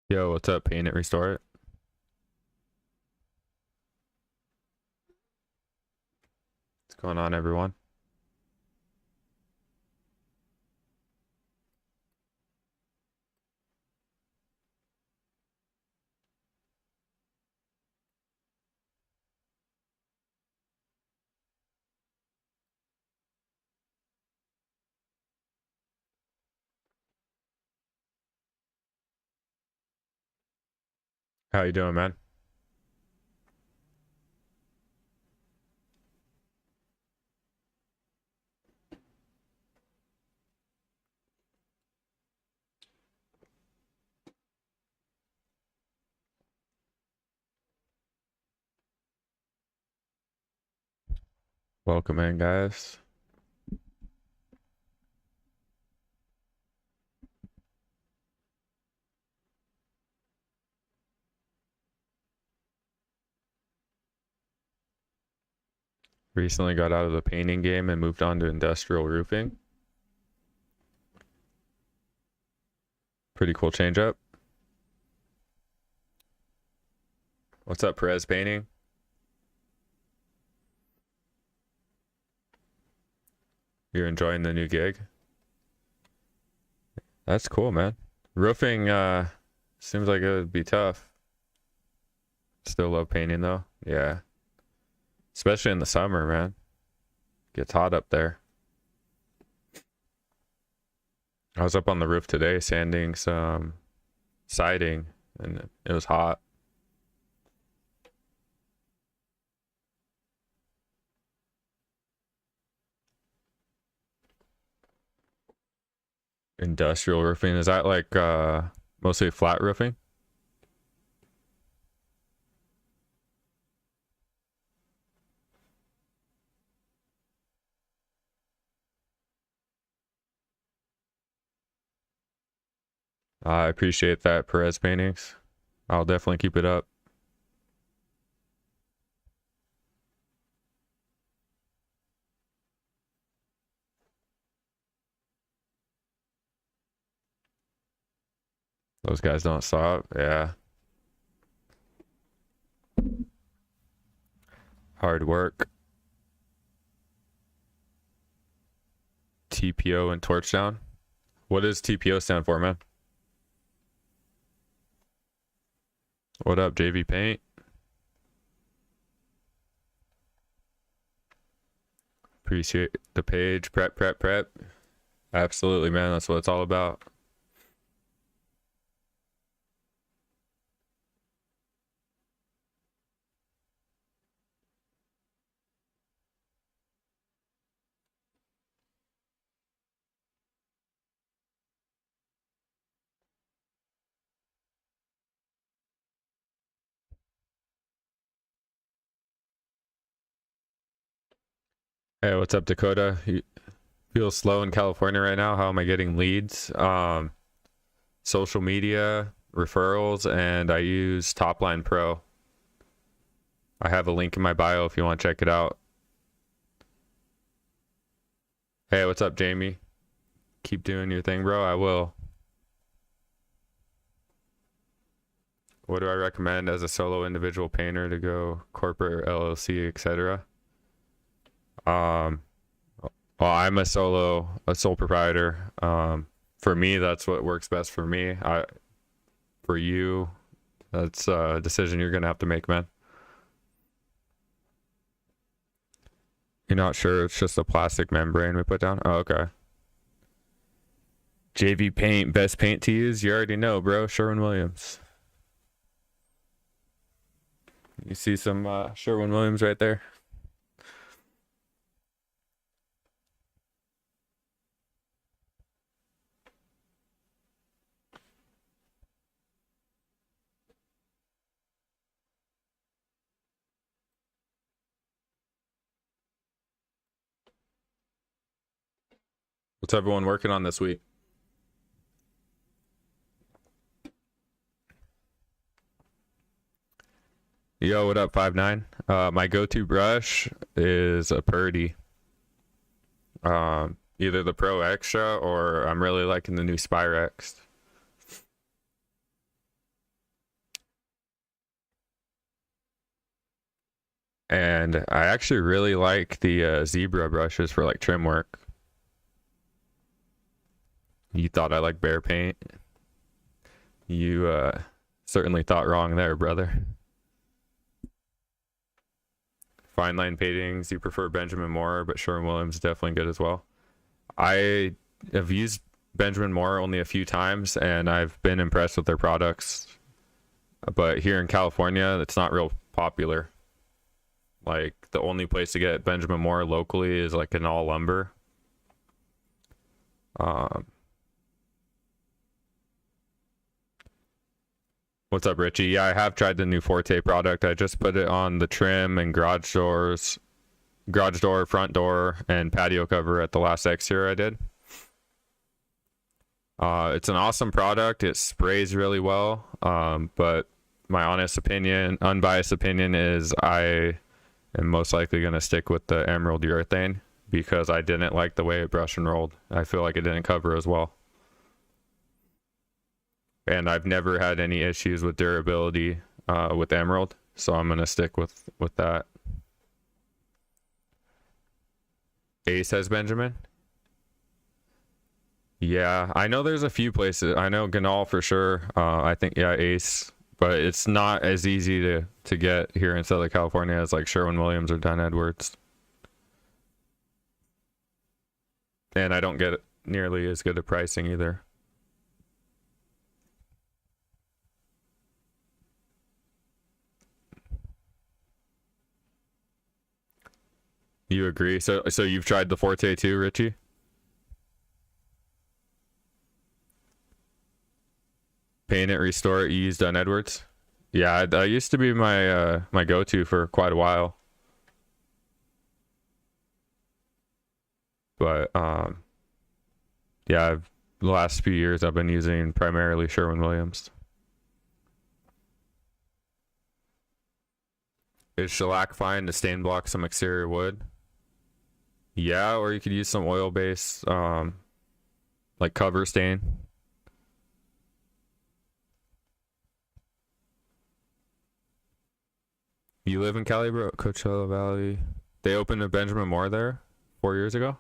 Yo, what's up? Paint it, restore it. What's going on, everyone? How you doing, man? Welcome in, guys. Recently got out of the painting game and moved on to industrial roofing. Pretty cool change up. What's up, Perez Painting? You're enjoying the new gig? That's cool, man. Roofing seems like it would be tough. Still love painting though. Yeah. Especially in the summer, man. Gets hot up there. I was up on the roof today sanding some siding and it was hot. Industrial roofing, is that like mostly flat roofing? I appreciate that, Perez Paintings. I'll definitely keep it up. Those guys don't stop. Yeah. Hard work. TPO and Torchdown. What does TPO stand for, man? What up, JV Paint? Appreciate the page. Prep. Absolutely, man. That's what it's all about. Hey, what's up, Dakota? You feel slow in California right now? How am I getting leads? Social media, referrals, and I use Topline Pro. I have a link in my bio if you want to check it out. Hey, what's up, Jamie? Keep doing your thing, bro. I will. What do I recommend as a solo individual painter to go corporate or LLC, etc.? Um, well, I'm a sole proprietor. For me, that's what works best for me. For you, that's a decision you're gonna have to make, man. You're not sure it's just a plastic membrane we put down? Oh, okay. JV Paint, best paint to use? You already know, bro. Sherwin-Williams. You see some Sherwin-Williams right there? What's everyone working on this week? Yo, what up, 5'9"? My go-to brush is a Purdy. Either the Pro Extra or I'm really liking the new Spyrex. And I actually really like the zebra brushes for like trim work. You thought I like bear paint? You certainly thought wrong there, brother. Fine line paintings, you prefer Benjamin Moore, but Sherwin-Williams is definitely good as well. I have used Benjamin Moore only a few times, and I've been impressed with their products. But here in California, it's not real popular. Like, the only place to get Benjamin Moore locally is like in All Lumber. What's up, Richie? Yeah, I have tried the new Forte product. I just put it on the trim and garage doors, garage door, front door, and patio cover at the last exterior I did. It's an awesome product. It sprays really well. But my honest opinion, unbiased opinion, is I am most likely going to stick with the emerald urethane because I didn't like the way it brushed and rolled. I feel like it didn't cover as well. And I've never had any issues with durability with emerald, so I'm gonna stick with that. Ace has Benjamin. Yeah, I know there's a few places. I know Ganal for sure. I think yeah, Ace, but it's not as easy to get here in Southern California as like Sherwin-Williams or Dunn Edwards. And I don't get nearly as good a pricing either. You agree? So you've tried the Forte too, Richie? Paint it, restore it, you used Dunn Edwards? Yeah, that used to be my my go-to for quite a while. But yeah, the last few years I've been using primarily Sherwin-Williams. Is shellac fine to stain block some exterior wood? Yeah, or you could use some oil-based like cover stain. You live in Cali, bro? Coachella Valley. They opened a Benjamin Moore there 4 years ago?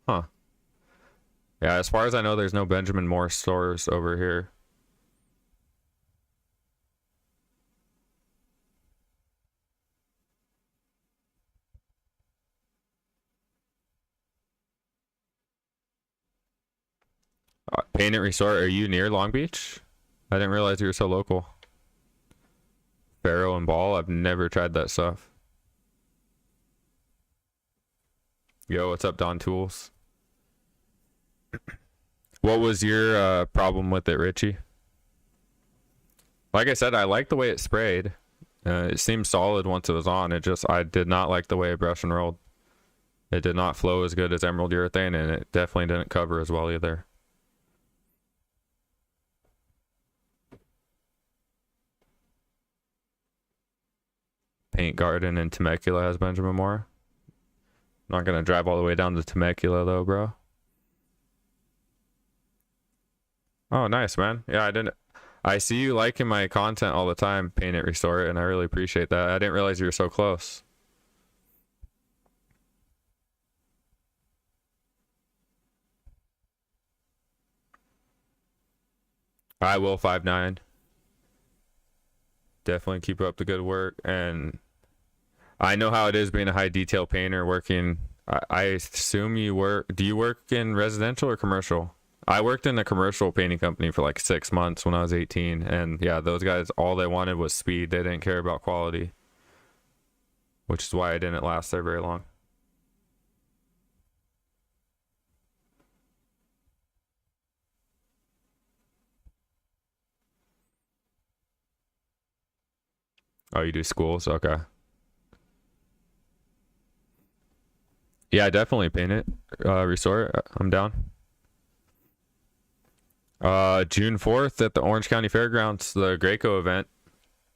Huh. Yeah, as far as I know, there's no Benjamin Moore stores over here. Paint It Resort, are you near Long Beach? I didn't realize you were so local. Barrow and Ball, I've never tried that stuff. Yo, what's up, Don Tools? What was your problem with it, Richie? Like I said, I like the way it sprayed. It seemed solid once it was on. I did not like the way it brushed and rolled. It did not flow as good as emerald urethane, and it definitely didn't cover as well either. Paint Garden in Temecula has Benjamin Moore. Not gonna drive all the way down to Temecula though, bro. Oh, nice, man. Yeah, I see you liking my content all the time, Paint It, Restore It, and I really appreciate that. I didn't realize you were so close. I will 5'9". Definitely keep up the good work, and I know how it is being a high detail painter working. I assume you work. Do you work in residential or commercial? I worked in a commercial painting company for like 6 months when I was 18, and yeah, those guys, all they wanted was speed. They didn't care about quality, which is why I didn't last there very long. Oh, you do schools? Okay. Yeah, definitely paint it. Restore it. I'm down. June 4th at the Orange County Fairgrounds, the Graco event.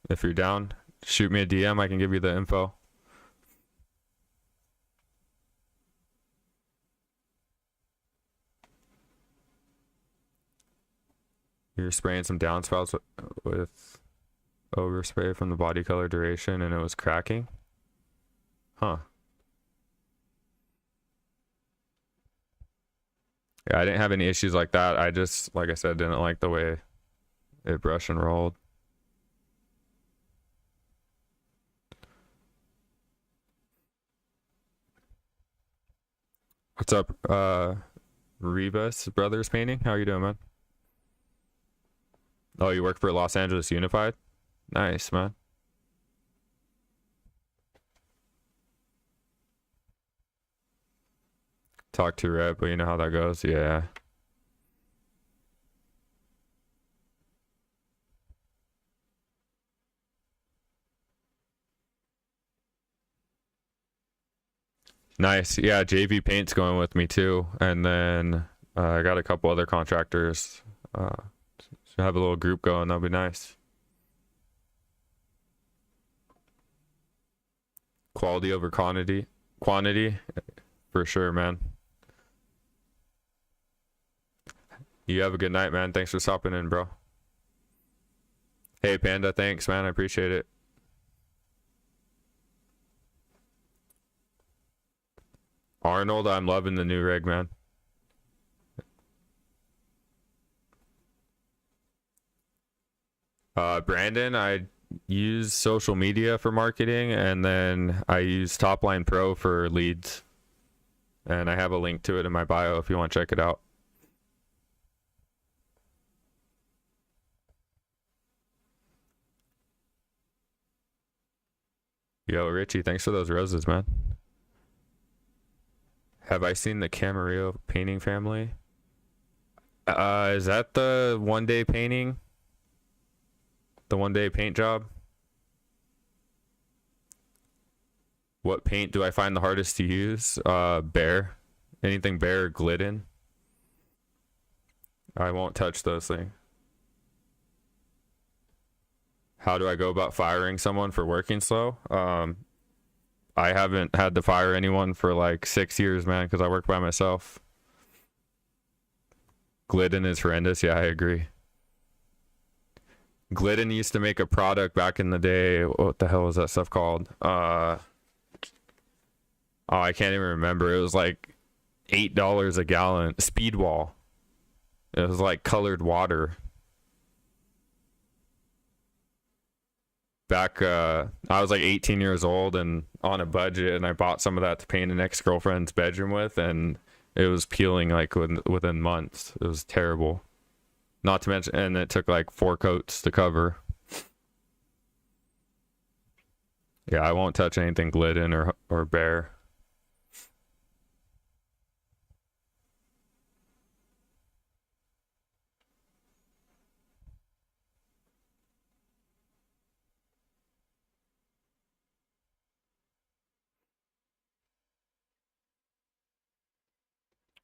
If you're down, shoot me a DM. I can give you the info. You're spraying some downspouts with overspray from the body color duration, and it was cracking. Huh. Yeah, I didn't have any issues like that. I just, like I said, didn't like the way it brushed and rolled. What's up, Rivas Brothers Painting? How you doing, man? Oh, you work for Los Angeles Unified? Nice, man. Talk to rep, but you know how that goes. Yeah. Nice. Yeah, JV Paint's going with me too. And then I got a couple other contractors. So have a little group going. That'll be nice. Quality over quantity. Quantity, for sure, man. You have a good night, man. Thanks for stopping in, bro. Hey, Panda. Thanks, man. I appreciate it. Arnold, I'm loving the new rig, man. Brandon, I use social media for marketing, and then I use Topline Pro for leads. And I have a link to it in my bio if you want to check it out. Yo, Richie, thanks for those roses, man. Have I seen the Camarillo painting family? Is that the one-day painting? The one-day paint job? What paint do I find the hardest to use? Bear. Anything Bear or Glidden. I won't touch those things. How do I go about firing someone for working slow? I haven't had to fire anyone for like 6 years, man, because I work by myself. Glidden is horrendous. Yeah, I agree. Glidden used to make a product back in the day. What the hell was that stuff called? Oh, I can't even remember. It was like $8 a gallon. Speedwall. It was like colored water. Back, I was like 18 years old and on a budget, and I bought some of that to paint an ex-girlfriend's bedroom with, and it was peeling like within months. It was terrible. Not to mention, and it took like 4 coats to cover. Yeah, I won't touch anything Glidden or Bear.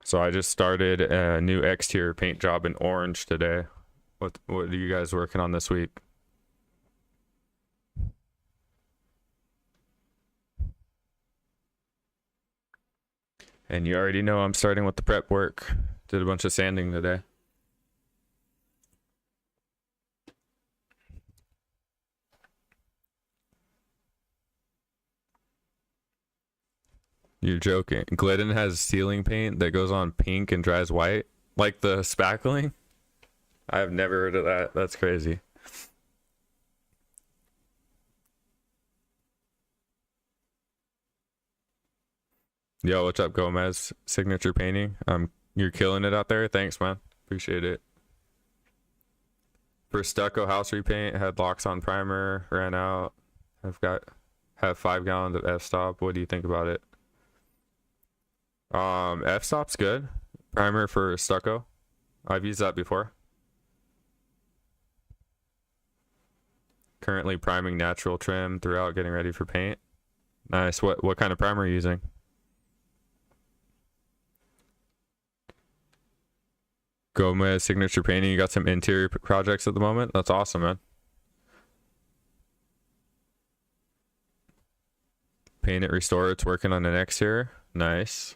So I just started a new exterior paint job in orange today. What are you guys working on this week? And you already know I'm starting with the prep work. Did a bunch of sanding today. You're joking. Glidden has ceiling paint that goes on pink and dries white, like the spackling. I've never heard of that. That's crazy. Yo, what's up, Gomez? Signature painting. You're killing it out there. Thanks, man. Appreciate it. For stucco house repaint, had locks on primer, ran out. Have 5 gallons of f-stop. What do you think about it? F-stop's good. Primer for stucco. I've used that before. Currently priming natural trim throughout, getting ready for paint. Nice. What kind of primer are you using? Gomez signature painting. You got some interior projects at the moment? That's awesome, man. Paint it, restore. It's working on an exterior. Nice.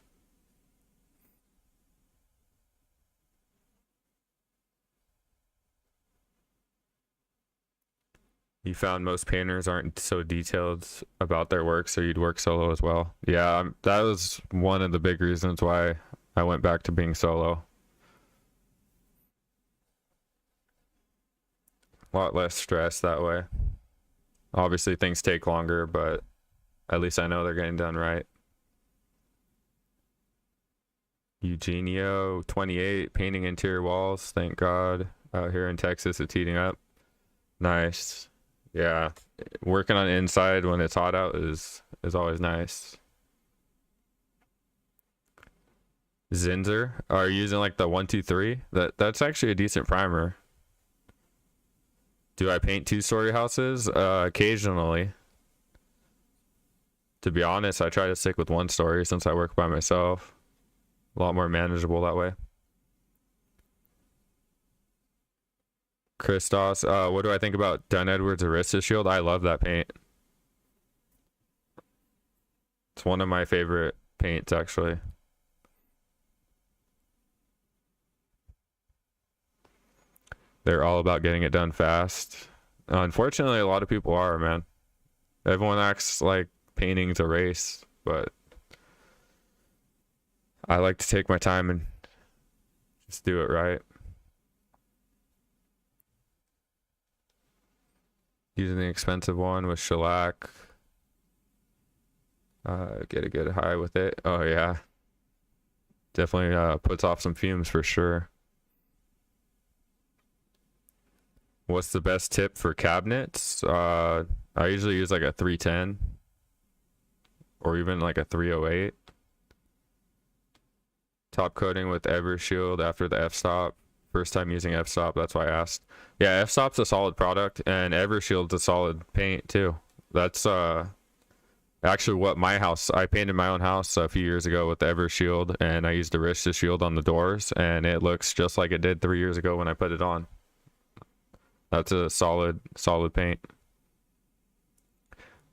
You found most painters aren't so detailed about their work, so you'd work solo as well. Yeah, that was one of the big reasons why I went back to being solo. A lot less stress that way. Obviously, things take longer, but at least I know they're getting done right. Eugenio, 28, painting interior walls. Thank God. Out here in Texas, it's heating up. Nice. Yeah, working on inside when it's hot out is always nice. Zinsser, are you using like the 123? That's actually a decent primer. Do I paint 2-story houses? Occasionally. To be honest, I try to stick with 1-story since I work by myself. A lot more manageable that way. Christos, what do I think about Dunn Edwards Arista Shield? I love that paint. It's one of my favorite paints, actually. They're all about getting it done fast. Unfortunately, a lot of people are, man. Everyone acts like painting's a race, but I like to take my time and just do it right. Using the expensive one with shellac. Get a good high with it. Oh yeah. Definitely puts off some fumes for sure. What's the best tip for cabinets? I usually use like a 310 or even like a 308. Top coating with EverShield after the f-stop. First time using f-stop, that's why I asked. Yeah, f-stop's a solid product and EverShield's a solid paint too. That's actually what I painted my own house a few years ago with the EverShield, and I used Arista Shield on the doors, and it looks just like it did 3 years ago when I put it on. That's a solid paint.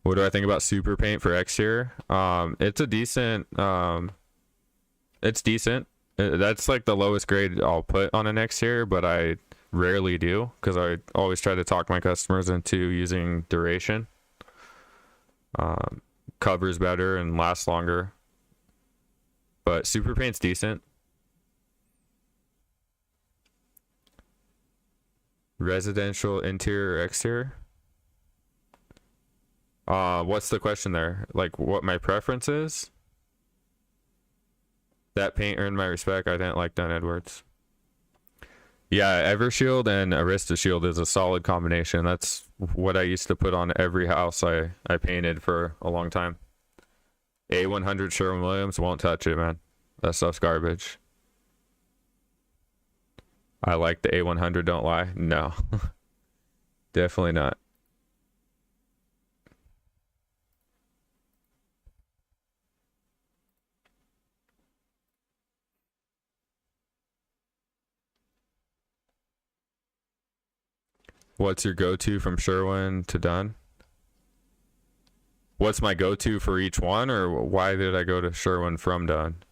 What do I think about super paint for exterior? It's a decent, it's decent. That's like the lowest grade I'll put on an exterior, but I rarely do because I always try to talk my customers into using duration. Covers better and lasts longer. But super paint's decent. Residential interior or exterior? What's the question there? Like what my preference is? That paint earned my respect. I didn't like Dunn Edwards. Yeah, EverShield and Arista Shield is a solid combination. That's what I used to put on every house I painted for a long time. A100 Sherwin-Williams, won't touch it, man. That stuff's garbage. I like the A100, don't lie. No. Definitely not. What's your go-to from Sherwin to Dunn? What's my go-to for each one, or why did I go to Sherwin from Dunn?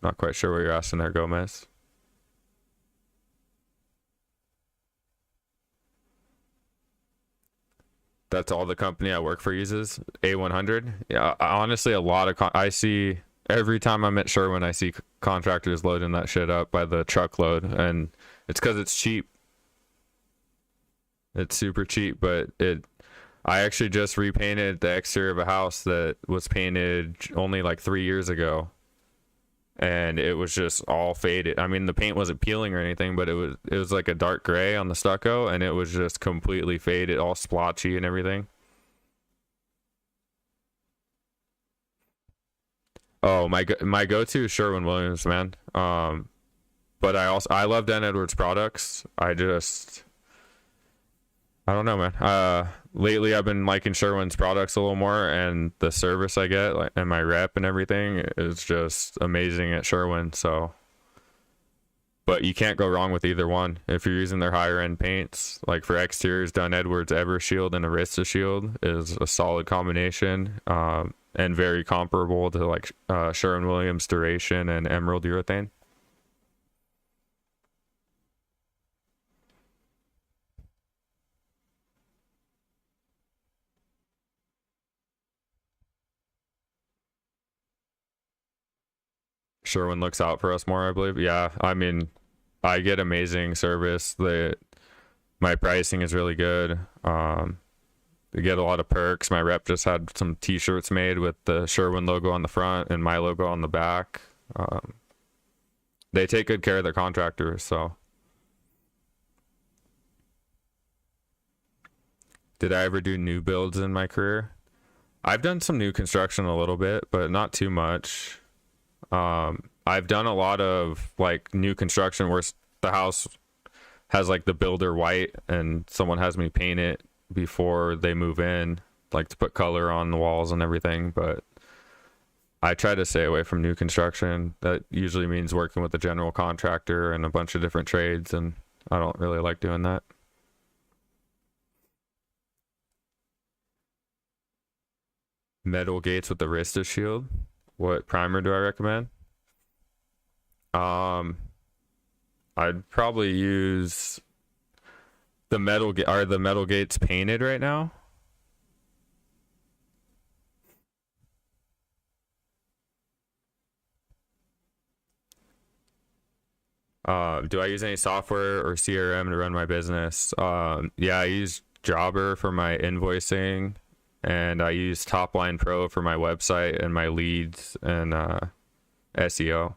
Not quite sure what you're asking there, Gomez. That's all the company I work for uses? A100? Yeah, honestly, a lot of... I see... Every time I'm at Sherwin, I see contractors loading that shit up by the truckload, and it's because it's cheap. It's super cheap, but I actually just repainted the exterior of a house that was painted only like 3 years ago, and it was just all faded. I mean, the paint wasn't peeling or anything, but it was like a dark gray on the stucco, and it was just completely faded, all splotchy and everything. Oh, my go-to is Sherwin-Williams, man. But I love Dunn Edwards products. I don't know, man. Lately I've been liking Sherwin's products a little more, and the service I get, like, and my rep and everything is just amazing at Sherwin. So, but you can't go wrong with either one if you're using their higher end paints. Like for exteriors, Dunn Edwards EverShield and Arista Shield is a solid combination, and very comparable to like Sherwin-Williams Duration and Emerald Urethane. Sherwin looks out for us more, I believe. Yeah, I mean, I get amazing service. My pricing is really good. They get a lot of perks. My rep just had some t-shirts made with the Sherwin logo on the front and my logo on the back. They take good care of their contractors, so. Did I ever do new builds in my career? I've done some new construction a little bit, but not too much. I've done a lot of like new construction where the house has like the builder white and someone has me paint it before they move in, like to put color on the walls and everything. But I try to stay away from new construction. That usually means working with a general contractor and a bunch of different trades, and I don't really like doing that. Metal gates with the Arista shield. What primer do I recommend? I'd probably use the are the metal gates painted right now? Do I use any software or CRM to run my business? Yeah, I use Jobber for my invoicing, and I use Topline Pro for my website and my leads and SEO.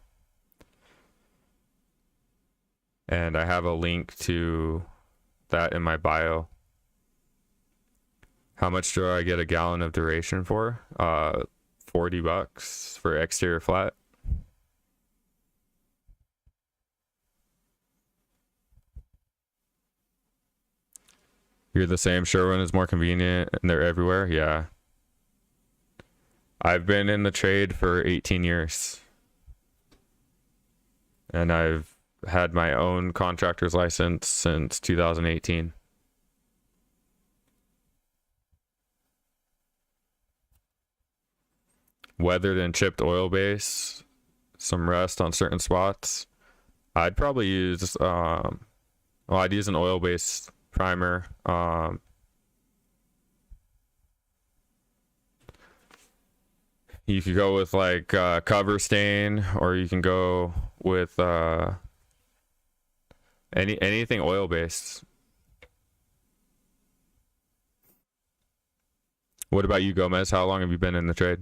And I have a link to that in my bio. How much do I get a gallon of duration for? $40 for exterior flat. You're the same. Sherwin is more convenient and they're everywhere. Yeah. I've been in the trade for 18 years. And I've had my own contractor's license since 2018. Weathered and chipped oil base, some rust on certain spots. I'd probably use, I'd use an oil-based primer. You could go with like cover stain, or you can go with anything oil-based. What about you, Gomez? How long have you been in the trade?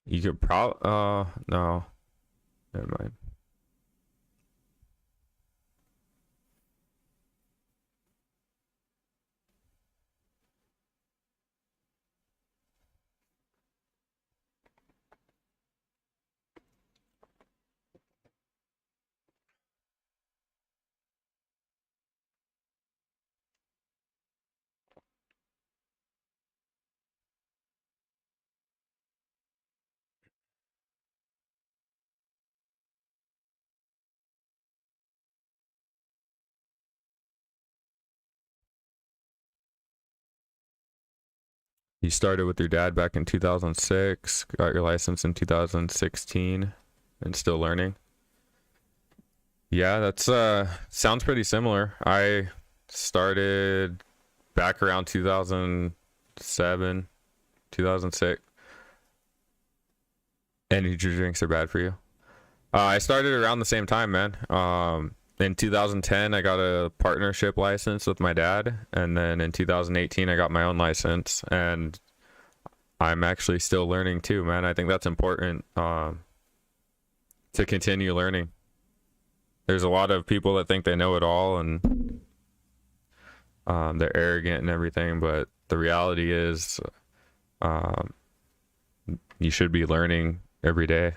You could no, never mind. You started with your dad back in 2006, got your license in 2016, and still learning. Yeah, that's sounds pretty similar. I started back around 2007, 2006. Energy drinks are bad for you. I started around the same time, man. In 2010, I got a partnership license with my dad, and then in 2018, I got my own license, and I'm actually still learning too, man. I think that's important to continue learning. There's a lot of people that think they know it all, and they're arrogant and everything, but the reality is you should be learning every day,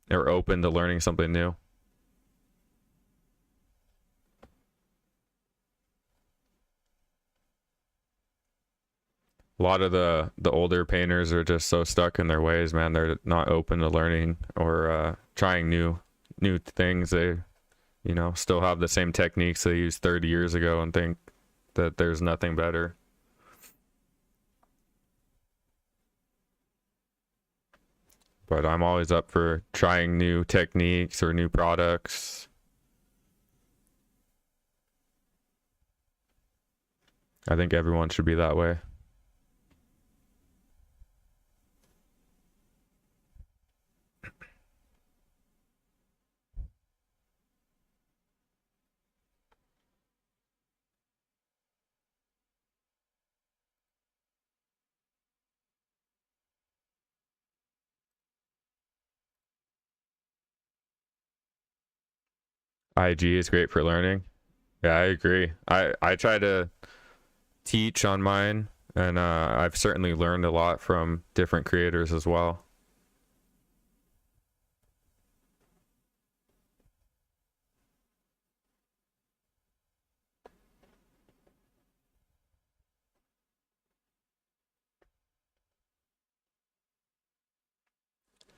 or open to learning something new. A lot of the older painters are just so stuck in their ways, man. They're not open to learning or trying new things. They, still have the same techniques they used 30 years ago and think that there's nothing better. But I'm always up for trying new techniques or new products. I think everyone should be that way. IG is great for learning. Yeah, I agree. I try to teach on mine, and I've certainly learned a lot from different creators as well.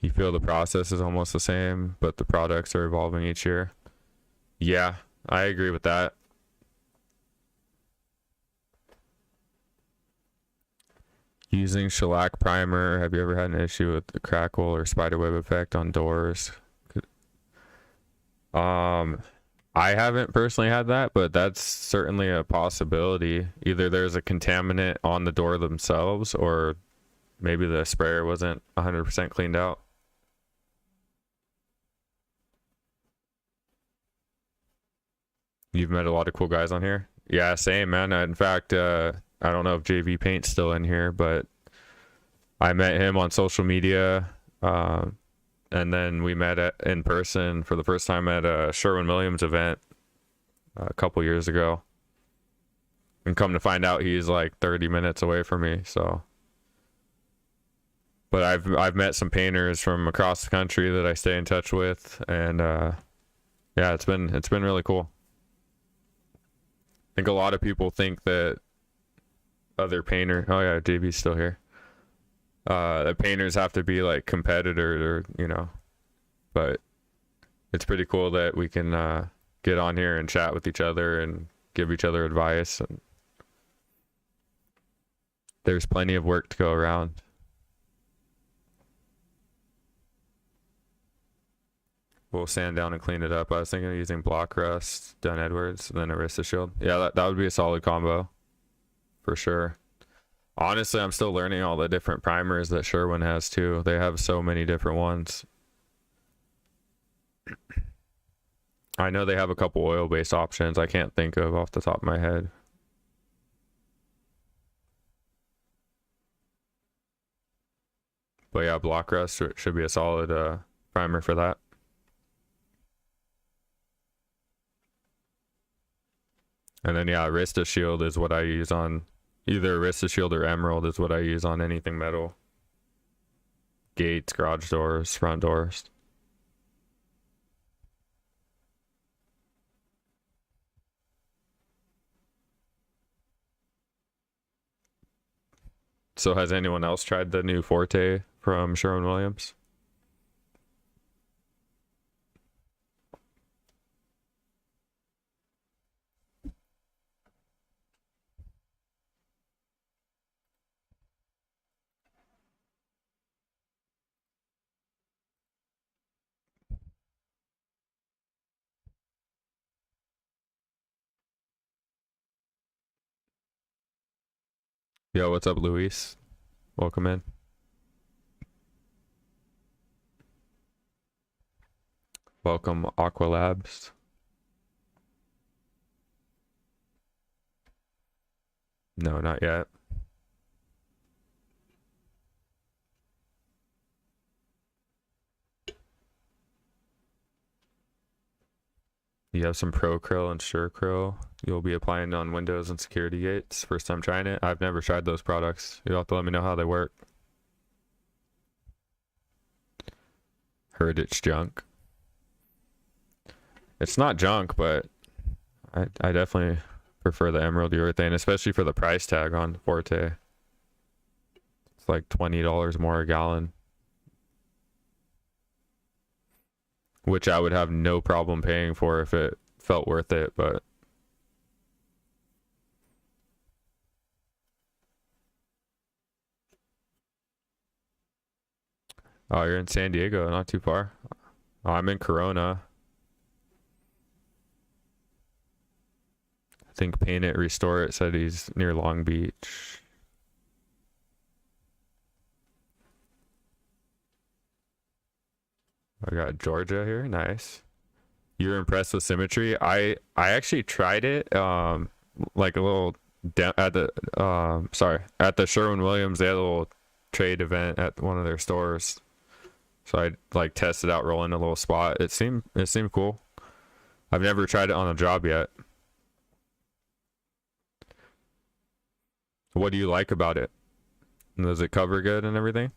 You feel the process is almost the same, but the products are evolving each year. Yeah, I agree with that. Using shellac primer, have you ever had an issue with the crackle or spiderweb effect on doors? I haven't personally had that, but that's certainly a possibility. Either there's a contaminant on the door themselves, or maybe the sprayer wasn't 100% cleaned out. You've met a lot of cool guys on here. Yeah, same, man. In fact, I don't know if JV Paint's still in here, but I met him on social media, and then we met in person for the first time at a Sherwin-Williams event a couple years ago. And come to find out, he's like 30 minutes away from me. So, but I've met some painters from across the country that I stay in touch with, and yeah, it's been really cool. I think a lot of people think that other painter. Oh yeah, JB's still here. That painters have to be like competitors, or but it's pretty cool that we can get on here and chat with each other and give each other advice. And there's plenty of work to go around. We'll sand down and clean it up. I was thinking of using Block Rust, Dun Edwards, and then Arista Shield. Yeah, that would be a solid combo for sure. Honestly, I'm still learning all the different primers that Sherwin has too. They have so many different ones. I know they have a couple oil-based options I can't think of off the top of my head. But yeah, Block Rust should be a solid primer for that. And then yeah, Arista Shield is what I use on either Arista Shield or Emerald is what I use on anything metal. Gates, garage doors, front doors. So has anyone else tried the new Forte from Sherwin-Williams? Yo, what's up, Luis? Welcome in. Welcome, Aqua Labs. No, not yet. You have some Pro Krill and Sure Krill. You'll be applying on windows and security gates. First time trying it. I've never tried those products. You'll have to let me know how they work. Heard it's junk. It's not junk, but I definitely prefer the emerald urethane, especially for the price tag on Forte. It's like $20 more a gallon, which I would have no problem paying for if it felt worth it, but Oh, you're in San Diego, not too far. Oh, I'm in Corona. I think Paint It, Restore It said he's near Long Beach. I got Georgia here. Nice. You're impressed with symmetry? I actually tried it. Like a little at the sorry, at the Sherwin-Williams. They had a little trade event at one of their stores. So I like tested out rolling a little spot. It seemed cool. I've never tried it on a job yet. What do you like about it? Does it cover good and everything?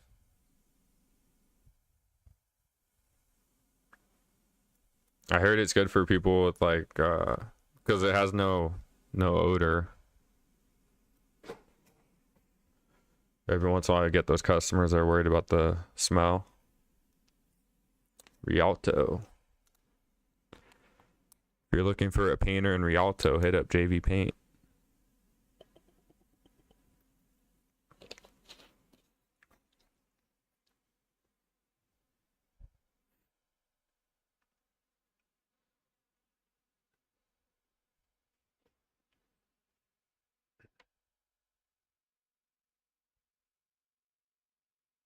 I heard it's good for people with like because it has no odor. Every once in a while I get those customers that are worried about the smell. Rialto. If you're looking for a painter in Rialto, hit up JV Paint.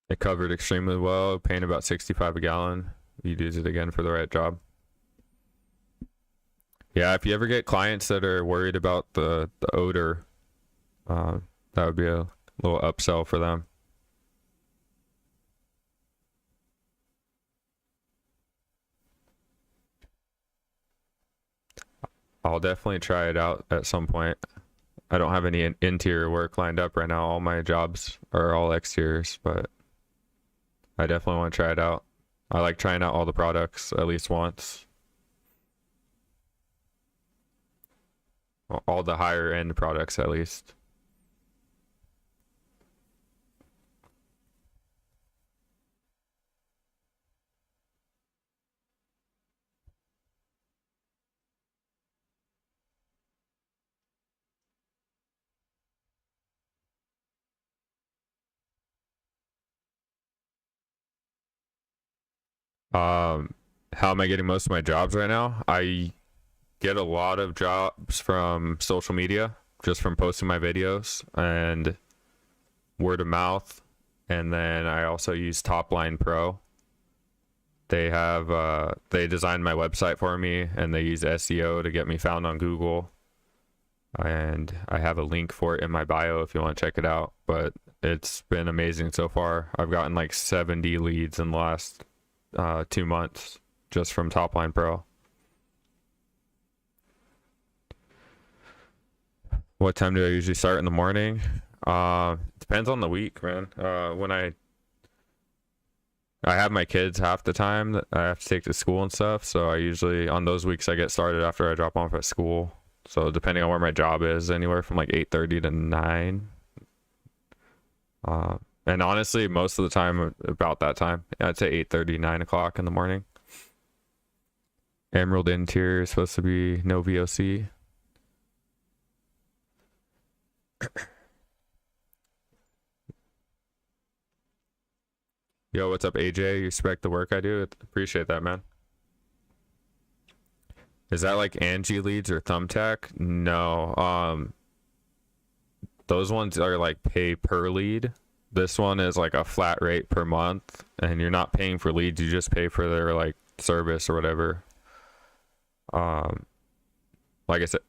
It covered extremely well, paying about 65 a gallon. You'd use it again for the right job. Yeah, if you ever get clients that are worried about the odor, that would be a little upsell for them. I'll definitely try it out at some point. I don't have any interior work lined up right now. All my jobs are all exteriors, but I definitely want to try it out. I like trying out all the products at least once. All the higher end products at least. How am I getting most of my jobs right now? I get a lot of jobs from social media, just from posting my videos and word of mouth. And then I also use Topline Pro. They have they designed my website for me, and they use SEO to get me found on Google. And I have a link for it in my bio if you want to check it out. But it's been amazing so far. I've gotten like 70 leads in the last 2 months just from Topline Pro. What time do I usually start in the morning? Depends on the week, man. When I have my kids half the time that I have to take to school and stuff, so I usually on those weeks I get started after I drop off at school. So depending on where my job is, anywhere from like 8:30 to 9. And honestly, most of the time about that time, I'd say 8:30, 9 o'clock in the morning. Emerald interior is supposed to be no VOC. Yo, what's up, AJ? You respect the work I do? Appreciate that, man. Is that like Angie leads or Thumbtack? No. Those ones are like pay per lead. This one is like a flat rate per month, and you're not paying for leads, you just pay for their like service or whatever. Like I said,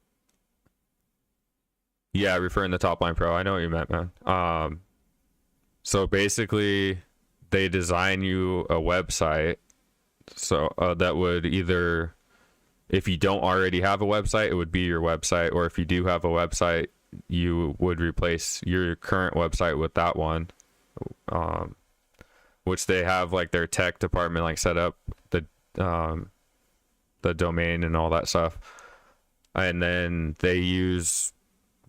yeah, referring to Topline Pro. I know what you meant, man. So basically they design you a website so that would either, if you don't already have a website, it would be your website, or if you do have a website, you would replace your current website with that one, which they have like their tech department like set up the domain and all that stuff, and then they use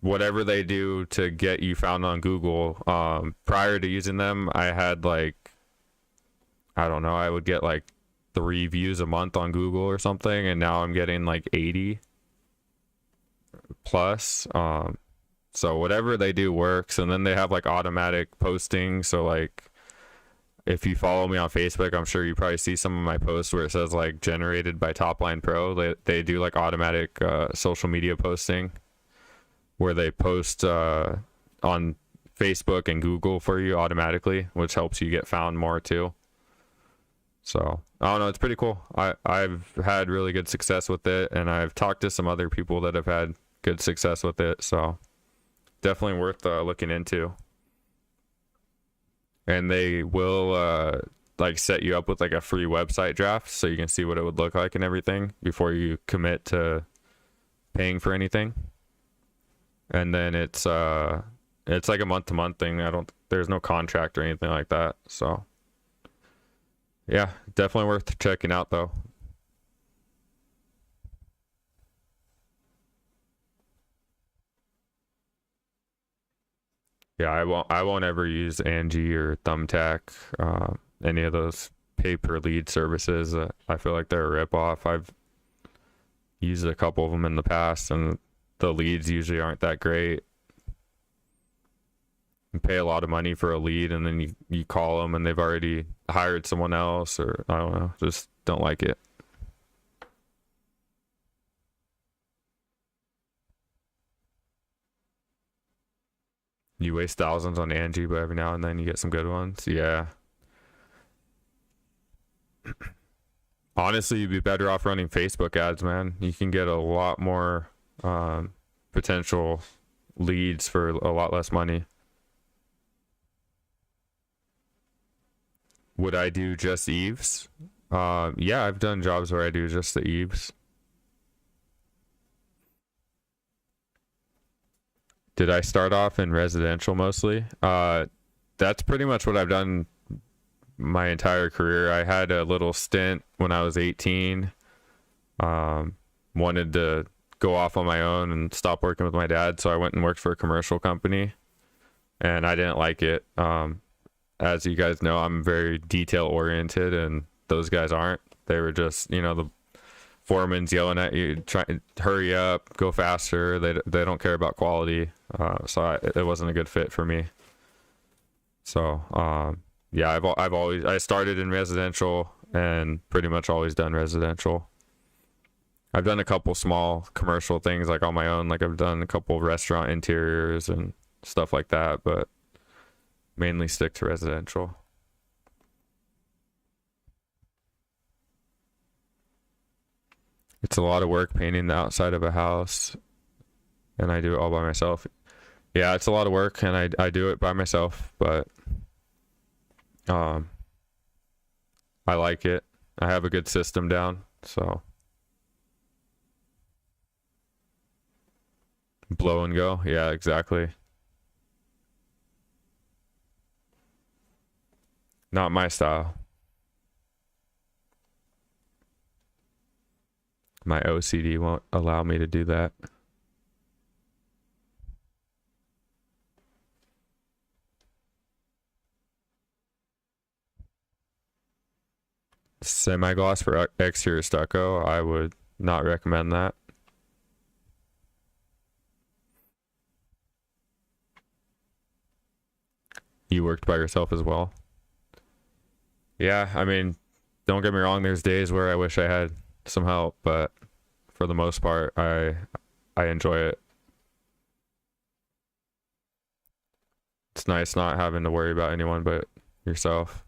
whatever they do to get you found on Google. Prior to using them, I had like, I don't know, I would get like 3 views a month on Google or something, and now I'm getting like 80 plus. So whatever they do works, and then they have like automatic posting. So like if you follow me on Facebook, I'm sure you probably see some of my posts where it says like generated by Topline Pro. They do like automatic social media posting where they post on Facebook and Google for you automatically, which helps you get found more too. So I don't know, it's pretty cool. I've had really good success with it, and I've talked to some other people that have had good success with it. So definitely worth looking into. And they will like set you up with like a free website draft so you can see what it would look like and everything before you commit to paying for anything. And then it's like a month-to-month thing. There's no contract or anything like that. So yeah, definitely worth checking out though. Yeah, I won't ever use Angie or Thumbtack, any of those pay per lead services. I feel like they're a ripoff. I've used a couple of them in the past, and the leads usually aren't that great. You pay a lot of money for a lead, and then you call them, and they've already hired someone else, or I don't know, just don't like it. You waste thousands on Angie, but every now and then you get some good ones. Yeah. Honestly, you'd be better off running Facebook ads, man. You can get a lot more potential leads for a lot less money. Would I do just eaves? Yeah, I've done jobs where I do just the eaves. Did I start off in residential mostly? That's pretty much what I've done my entire career. I had a little stint when I was 18. Wanted to go off on my own and stop working with my dad, so I went and worked for a commercial company, and I didn't like it. As you guys know, I'm very detail oriented, and those guys aren't. They were just, the foreman's yelling at you, trying hurry up, go faster. They don't care about quality, so it wasn't a good fit for me. So yeah, I started in residential and pretty much always done residential. I've done a couple small commercial things like on my own, like I've done a couple restaurant interiors and stuff like that, but mainly stick to residential. It's a lot of work painting the outside of a house, and I do it all by myself. Yeah, it's a lot of work, and I do it by myself, but I like it. I have a good system down, so blow and go. Yeah, exactly. Not my style. My OCD won't allow me to do that. Semi-gloss for exterior stucco, I would not recommend that. You worked by yourself as well? Yeah, I mean, don't get me wrong, there's days where I wish I had some help, but for the most part, I enjoy it. It's nice not having to worry about anyone but yourself.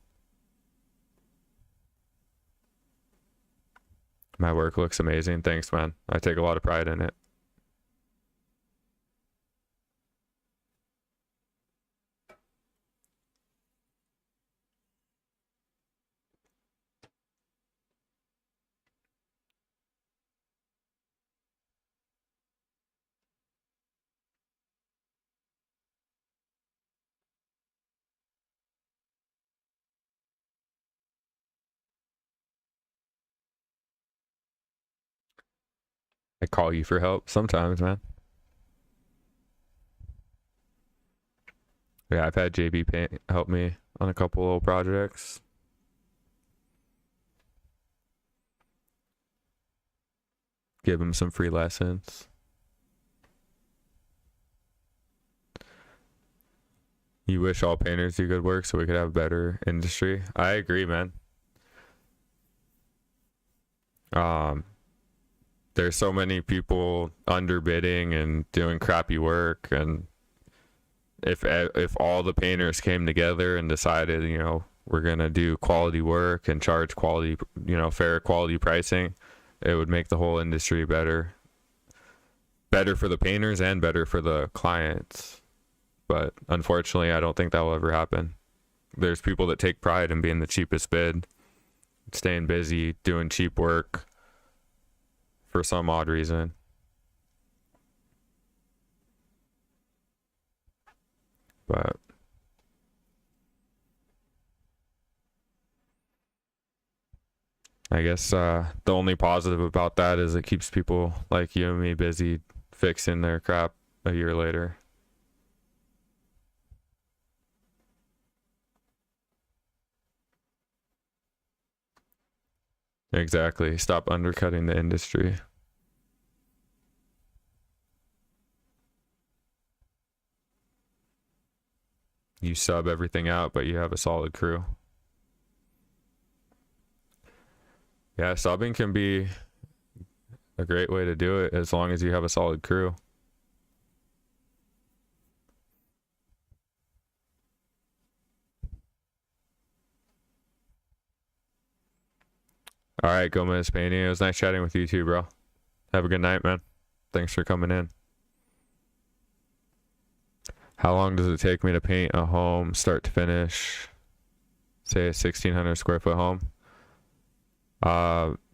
My work looks amazing. Thanks, man. I take a lot of pride in it. I call you for help sometimes, man. Yeah, I've had JB Paint help me on a couple little projects. Give him some free lessons. You wish all painters do good work so we could have a better industry. I agree, man. Um, there's so many people underbidding and doing crappy work, and if all the painters came together and decided, you know, we're gonna do quality work and charge quality, you know, fair quality pricing, it would make the whole industry better. Better for the painters and better for the clients. But unfortunately, I don't think that will ever happen. There's people that take pride in being the cheapest bid, staying busy, doing cheap work for some odd reason. But I guess the only positive about that is it keeps people like you and me busy fixing their crap a year later. Exactly. Stop undercutting the industry. You sub everything out, but you have a solid crew. Yeah, subbing can be a great way to do it as long as you have a solid crew. All right, Gomez Painting. It was nice chatting with you too, bro. Have a good night, man. Thanks for coming in. How long does it take me to paint a home start to finish? Say a 1,600 square foot home.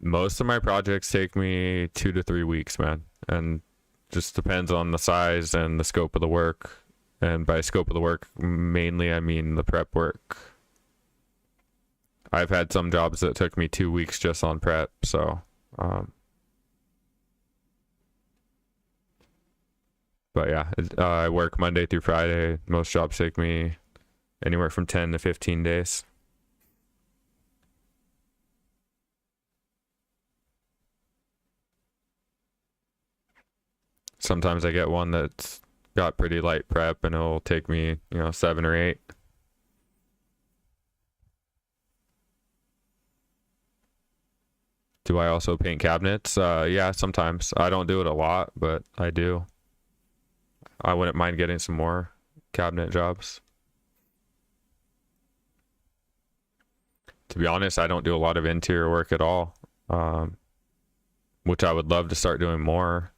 Most of my projects take me 2 to 3 weeks, man, and just depends on the size and the scope of the work. And by scope of the work, mainly I mean the prep work. I've had some jobs that took me 2 weeks just on prep, so but yeah, I work Monday through Friday. Most jobs take me anywhere from 10 to 15 days. Sometimes I get one that's got pretty light prep and it'll take me, you know, 7 or 8. Do I also paint cabinets? Yeah, sometimes. I don't do it a lot, but I do. I wouldn't mind getting some more cabinet jobs. To be honest, I don't do a lot of interior work at all, which I would love to start doing more.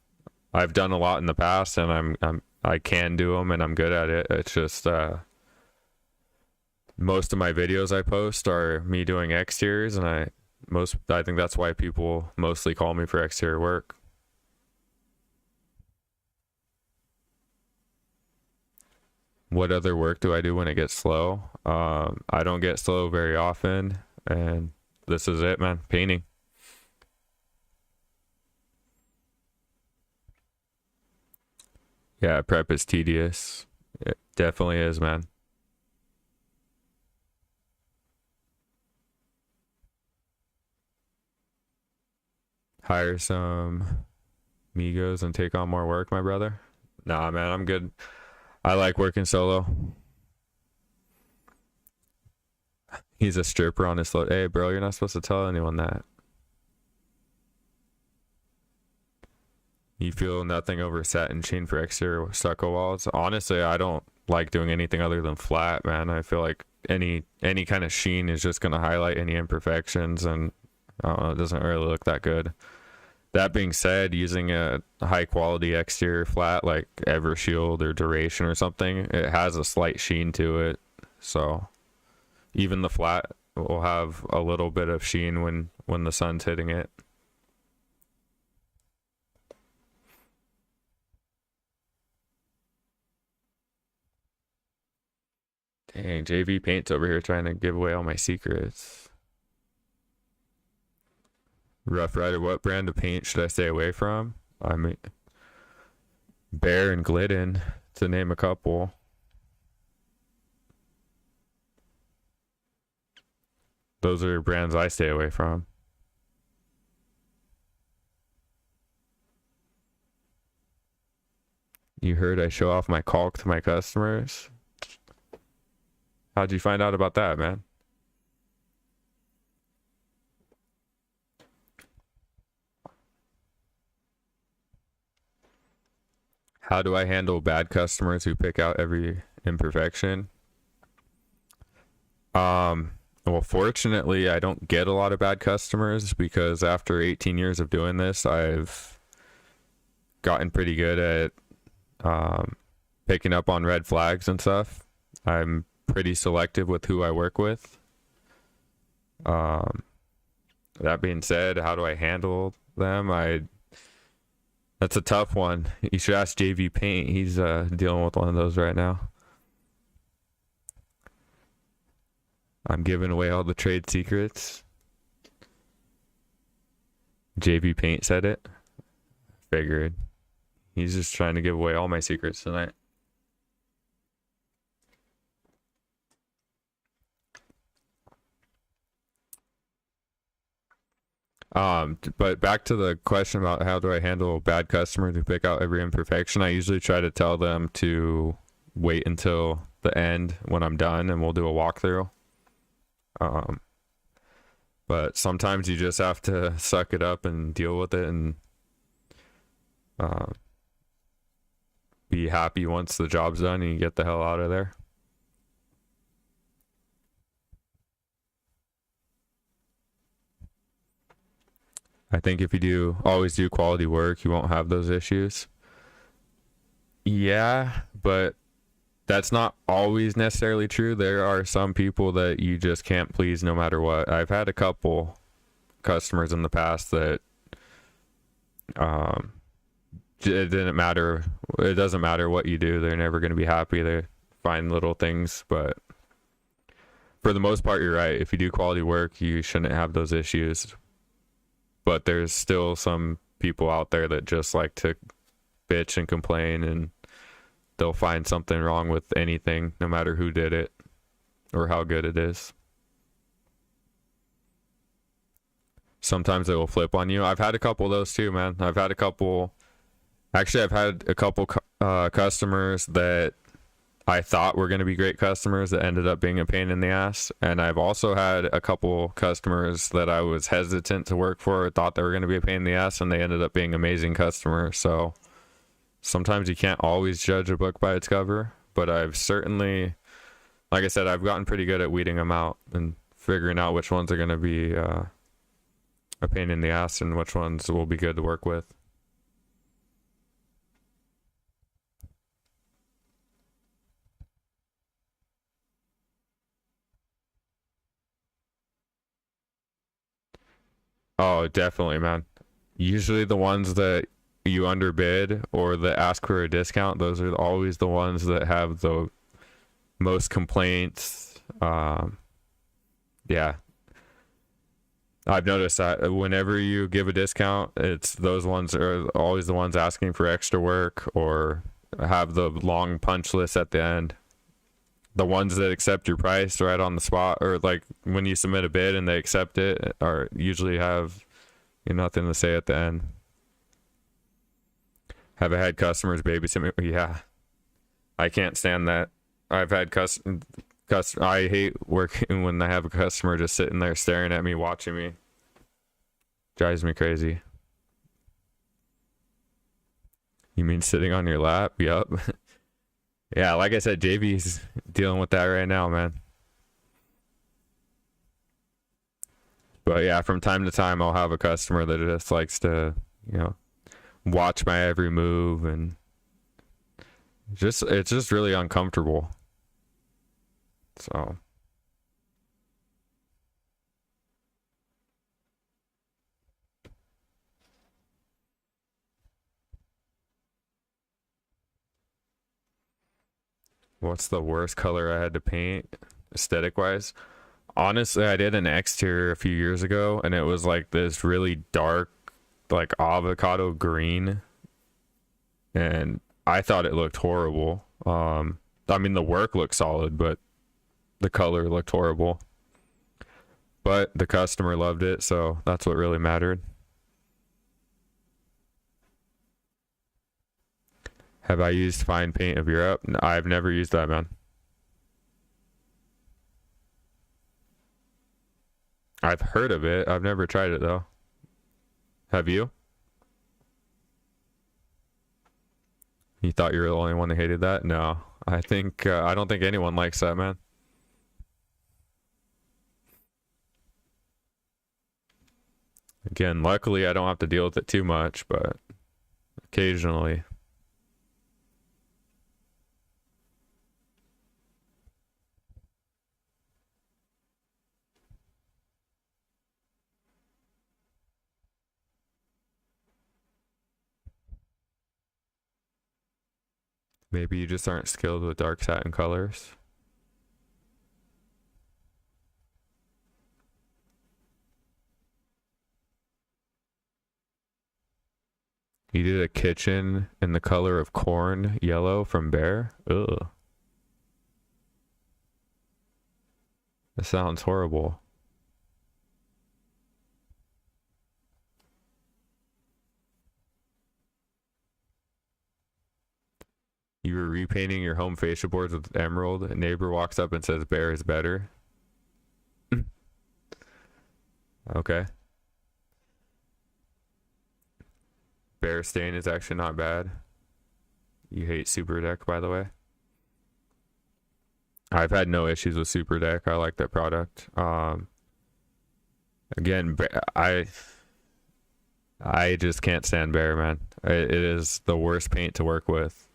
I've done a lot in the past, and I can do them, and I'm good at it. It's just most of my videos I post are me doing exteriors, and I think that's why people mostly call me for exterior work. What other work do I do when it gets slow? I don't get slow very often, and this is it, man. Painting. Yeah, prep is tedious. It definitely is, man. Hire some Migos and take on more work, my brother. Nah, man, I'm good. I like working solo. He's a stripper on his float. Hey, bro, you're not supposed to tell anyone that. You feel nothing over satin sheen for exterior stucco walls? Honestly, I don't like doing anything other than flat, man. I feel like any kind of sheen is just gonna highlight any imperfections, and I don't know, it doesn't really look that good. That being said, using a high quality exterior flat like Evershield or Duration or something, it has a slight sheen to it. So even the flat will have a little bit of sheen when the sun's hitting it. Dang, JV Paint's over here trying to give away all my secrets. Rough Rider, what brand of paint should I stay away from? I mean, Bear and Glidden, to name a couple. Those are brands I stay away from. You heard I show off my caulk to my customers? How'd you find out about that, man? How do I handle bad customers who pick out every imperfection? Well, fortunately, I don't get a lot of bad customers because after 18 years of doing this, I've gotten pretty good at picking up on red flags and stuff. I'm pretty selective with who I work with. That being said, how do I handle them? That's a tough one. You should ask JV Paint. He's dealing with one of those right now. I'm giving away all the trade secrets. JV Paint said it. Figured. He's just trying to give away all my secrets tonight. But back to the question about how do I handle bad customers who pick out every imperfection, I usually try to tell them to wait until the end when I'm done and we'll do a walkthrough. But sometimes you just have to suck it up and deal with it and be happy once the job's done and you get the hell out of there. I think if you always do quality work, you won't have those issues. Yeah, but that's not always necessarily true. There are some people that you just can't please no matter what. I've had a couple customers in the past that it didn't matter. It doesn't matter what you do. They're never going to be happy. They find little things, but for the most part, you're right. If you do quality work, you shouldn't have those issues. But there's still some people out there that just like to bitch and complain, and they'll find something wrong with anything, no matter who did it or how good it is. Sometimes they will flip on you. I've had a couple of those too, man. I've had a couple customers that I thought were going to be great customers that ended up being a pain in the ass. And I've also had a couple customers that I was hesitant to work for, thought they were going to be a pain in the ass, and they ended up being amazing customers. So sometimes you can't always judge a book by its cover, but I've certainly, like I said, I've gotten pretty good at weeding them out and figuring out which ones are going to be a pain in the ass and which ones will be good to work with. Oh, definitely, man. Usually the ones that you underbid or that ask for a discount, those are always the ones that have the most complaints. Yeah. I've noticed that whenever you give a discount, it's those ones are always the ones asking for extra work or have the long punch list at the end. The ones that accept your price right on the spot, or like when you submit a bid and they accept it, are usually have nothing to say at the end. Have I had customers babysit me? Yeah, I can't stand that. I've had I hate working when I have a customer just sitting there staring at me, watching me. Drives me crazy. You mean sitting on your lap? Yup. Yeah, like I said, JV's dealing with that right now, man. But yeah, from time to time, I'll have a customer that just likes to, watch my every move, and it's just really uncomfortable. So what's the worst color I had to paint aesthetic wise? Honestly, I did an exterior a few years ago and it was like this really dark, like avocado green, and I thought it looked horrible. I mean, the work looked solid, but the color looked horrible. But the customer loved it, so that's what really mattered. Have I used fine paint of Europe? I've never used that, man. I've heard of it. I've never tried it though. Have you? You thought you were the only one that hated that? No. I don't think anyone likes that, man. Again, luckily I don't have to deal with it too much, but occasionally. Maybe you just aren't skilled with dark satin colors. You did a kitchen in the color of corn, yellow from Bear? Ugh. That sounds horrible. You were repainting your home fascia boards with emerald. A neighbor walks up and says Bear is better. Okay. Bear stain is actually not bad. You hate Super Deck, by the way. I've had no issues with Super Deck. I like that product. Again, I just can't stand Bear, man. It is the worst paint to work with.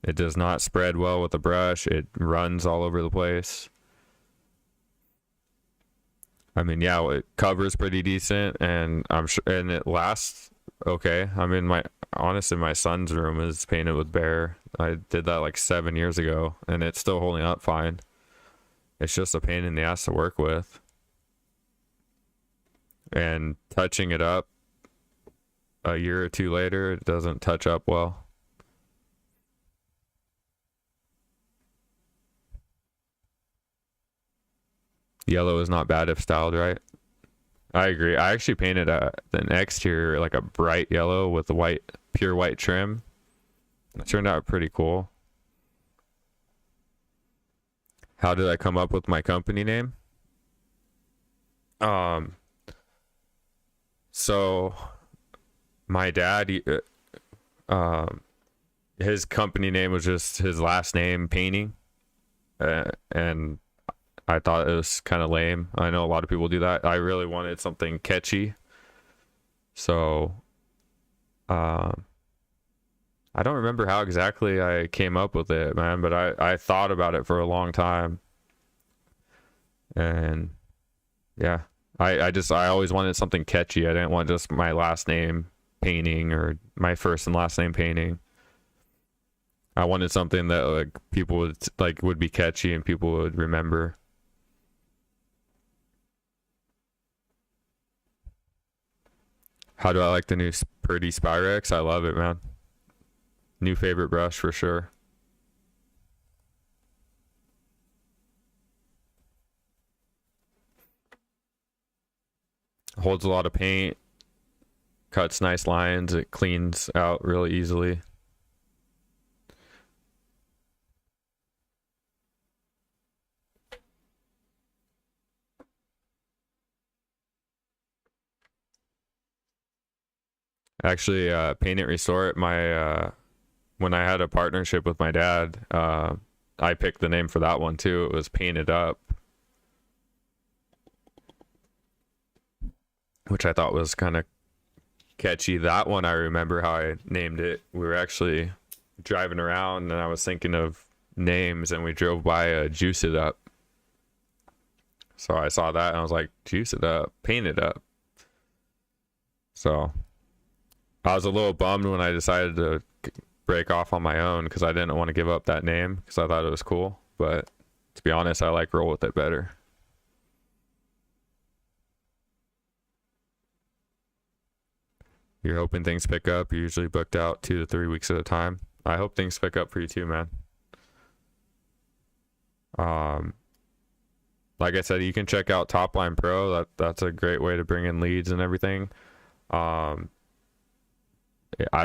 It does not spread well with the brush. It runs all over the place. I mean, yeah, it covers pretty decent, and I'm sure, and it lasts okay. I mean, honestly, my son's room is painted with Bear. I did that like 7 years ago, and it's still holding up fine. It's just a pain in the ass to work with, and touching it up a year or two later, it doesn't touch up well. Yellow is not bad if styled right. I agree. I actually painted an exterior like a bright yellow with the white, pure white trim. It turned out pretty cool. How did I come up with my company name? So my dad, his company name was just his last name, Painting, and I thought it was kind of lame. I know a lot of people do that. I really wanted something catchy. So, I don't remember how exactly I came up with it, man, but I thought about it for a long time. And yeah, I always wanted something catchy. I didn't want just my last name Painting or my first and last name Painting. I wanted something that like people would be catchy and people would remember. How do I like the new Purdy Spyrex? I love it, man. New favorite brush for sure. Holds a lot of paint, cuts nice lines, it cleans out really easily. Actually, Paint It Restore It, when I had a partnership with my dad, I picked the name for that one too. It was Paint It Up, which I thought was kind of catchy. That one, I remember how I named it. We were actually driving around and I was thinking of names and we drove by Juice It Up. So I saw that and I was like, Juice It Up, Paint It Up. So I was a little bummed when I decided to break off on my own because I didn't want to give up that name because I thought it was cool. But to be honest, I like roll with it better. You're hoping things pick up. You're usually booked out 2 to 3 weeks at a time. I hope things pick up for you too, man. Like I said, you can check out Topline Pro. That's a great way to bring in leads and everything. I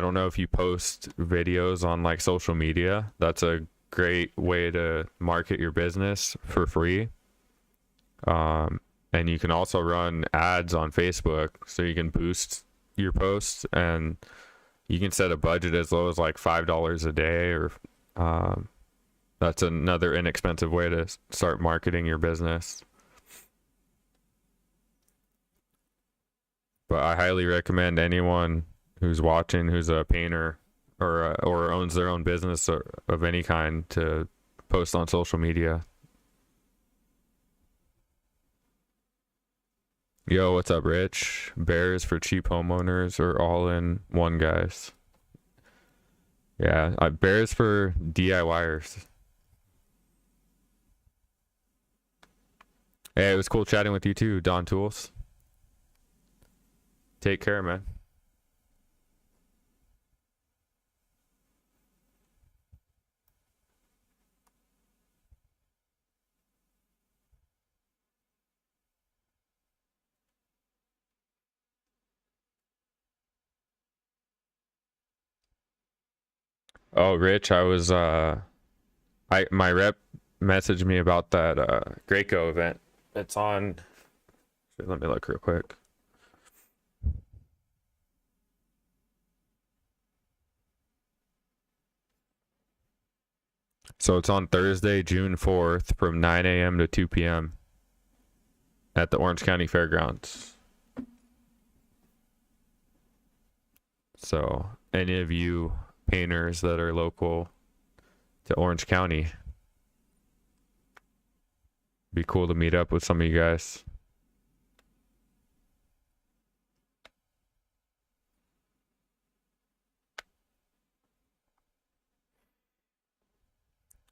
don't know if you post videos on like social media. That's a great way to market your business for free. And you can also run ads on Facebook, so you can boost your posts, and you can set a budget as low as like $5 a day, or that's another inexpensive way to start marketing your business. But I highly recommend anyone who's watching, who's a painter or owns their own business of any kind, to post on social media. Yo, what's up, Rich? Bears for cheap homeowners or all in one, guys? Yeah, bears for DIYers. Hey, it was cool chatting with you too, Don Tools. Take care, man. Oh, Rich, I was my rep messaged me about that Graco event. It's on. Let me look real quick. So it's on Thursday, June 4th from 9 a.m. to 2 p.m. at the Orange County Fairgrounds. So any of you painters that are local to Orange County, be cool to meet up with some of you guys.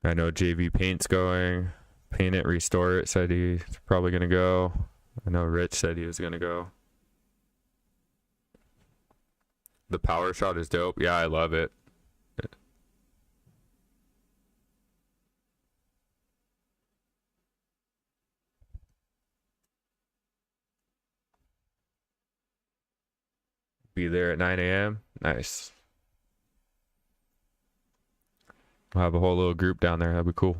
I know JV Paint's going. Paint It, Restore It said he's probably going to go. I know Rich said he was going to go. The power shot is dope. Yeah, I love it. Be there at 9 a.m. Nice. We'll have a whole little group down there. That'd be cool.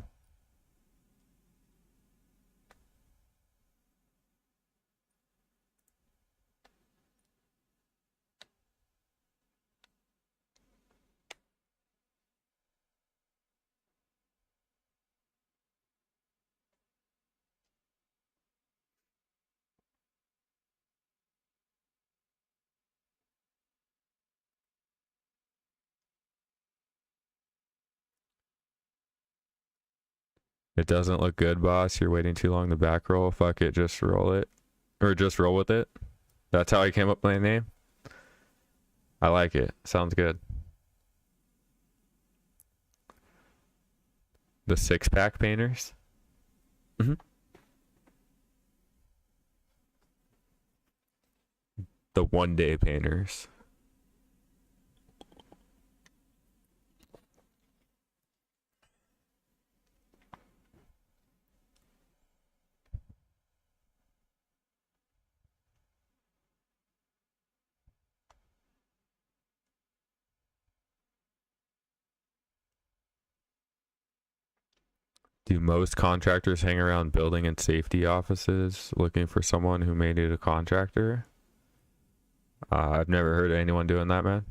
It doesn't look good, boss. You're waiting too long to back roll. Fuck it, just roll it. Or just roll with it. That's how I came up with my name. I like it. Sounds good. The 6-pack painters. The 1-day painters. Do most contractors hang around building and safety offices looking for someone who made it a contractor? I've never heard of anyone doing that, man.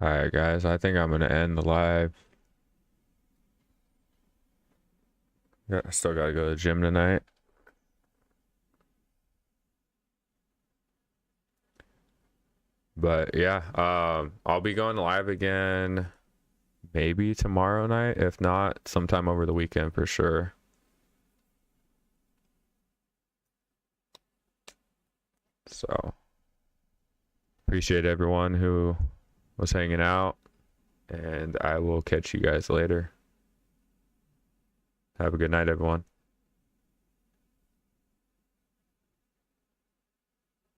Alright, guys, I think I'm going to end the live. Yeah, I still got to go to the gym tonight. But yeah, I'll be going live again maybe tomorrow night. If not, sometime over the weekend for sure. So, appreciate everyone who was hanging out, and I will catch you guys later. Have a good night, everyone.